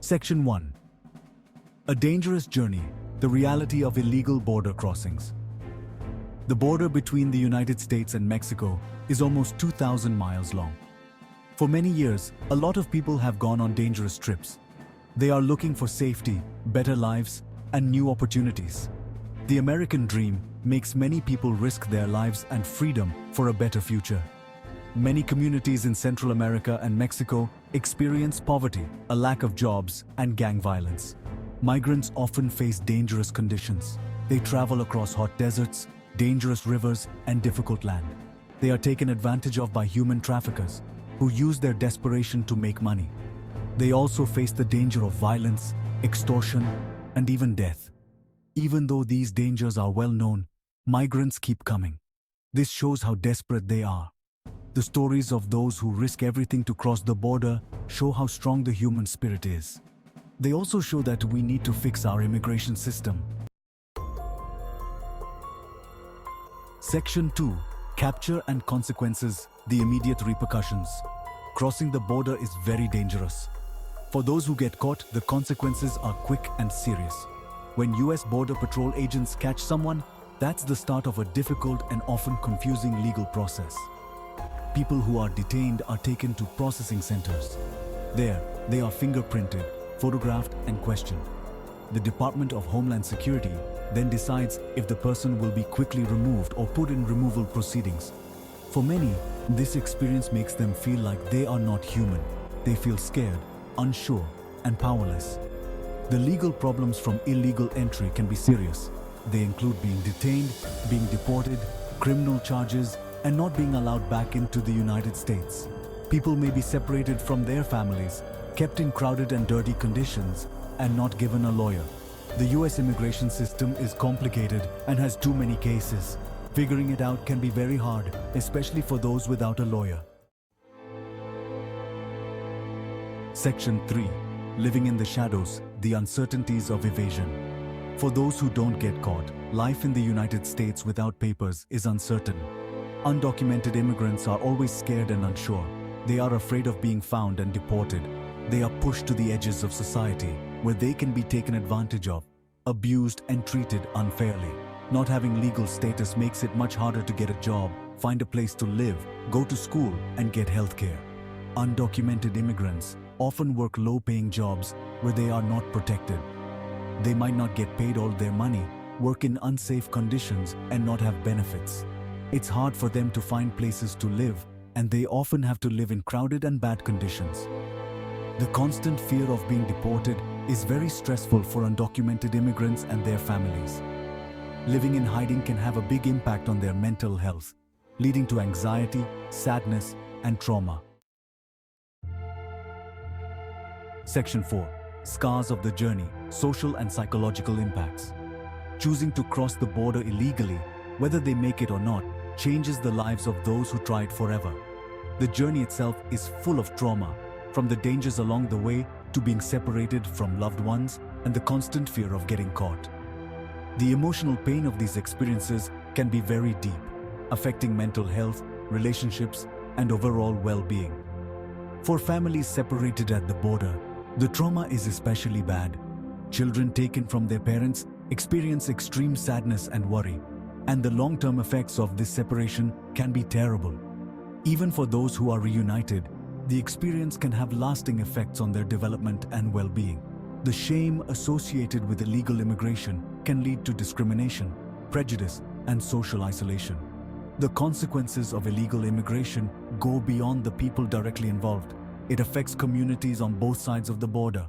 Section 1. A dangerous journey, the reality of illegal border crossings. The border between the United States and Mexico is almost 2,000 miles long. For many years, a lot of people have gone on dangerous trips. They are looking for safety, better lives, and new opportunities. The American dream makes many people risk their lives and freedom for a better future. Many communities in Central America and Mexico experience poverty, a lack of jobs, and gang violence. Migrants often face dangerous conditions. They travel across hot deserts, dangerous rivers, and difficult land. They are taken advantage of by human traffickers, who use their desperation to make money. They also face the danger of violence, extortion, and even death. Even though these dangers are well known, migrants keep coming. This shows how desperate they are. The stories of those who risk everything to cross the border show how strong the human spirit is. They also show that we need to fix our immigration system. Section 2. Capture and consequences, the immediate repercussions. Crossing the border is very dangerous. For those who get caught, the consequences are quick and serious. When U.S. Border Patrol agents catch someone, that's the start of a difficult and often confusing legal process. People who are detained are taken to processing centers. There, they are fingerprinted, photographed, and questioned. The Department of Homeland Security then decides if the person will be quickly removed or put in removal proceedings. For many, this experience makes them feel like they are not human. They feel scared, unsure, and powerless. The legal problems from illegal entry can be serious. They include being detained, being deported, criminal charges, and not being allowed back into the United States. People may be separated from their families, kept in crowded and dirty conditions, and not given a lawyer. The U.S. immigration system is complicated and has too many cases. Figuring it out can be very hard, especially for those without a lawyer. Section 3. Living in the shadows, the uncertainties of evasion. For those who don't get caught, life in the United States without papers is uncertain. Undocumented immigrants are always scared and unsure. They are afraid of being found and deported. They are pushed to the edges of society, where they can be taken advantage of, abused, and treated unfairly. Not having legal status makes it much harder to get a job, find a place to live, go to school, and get health care. Undocumented immigrants often work low-paying jobs where they are not protected. They might not get paid all their money, work in unsafe conditions, and not have benefits. It's hard for them to find places to live, and they often have to live in crowded and bad conditions. The constant fear of being deported is very stressful for undocumented immigrants and their families. Living in hiding can have a big impact on their mental health, leading to anxiety, sadness, and trauma. Section 4. Scars of the journey, social and psychological impacts. Choosing to cross the border illegally, whether they make it or not, changes the lives of those who try it forever. The journey itself is full of trauma, from the dangers along the way to being separated from loved ones and the constant fear of getting caught. The emotional pain of these experiences can be very deep, affecting mental health, relationships, and overall well-being. For families separated at the border, the trauma is especially bad. Children taken from their parents experience extreme sadness and worry, and the long-term effects of this separation can be terrible. Even for those who are reunited, the experience can have lasting effects on their development and well-being. The shame associated with illegal immigration can lead to discrimination, prejudice, and social isolation. The consequences of illegal immigration go beyond the people directly involved. It affects communities on both sides of the border.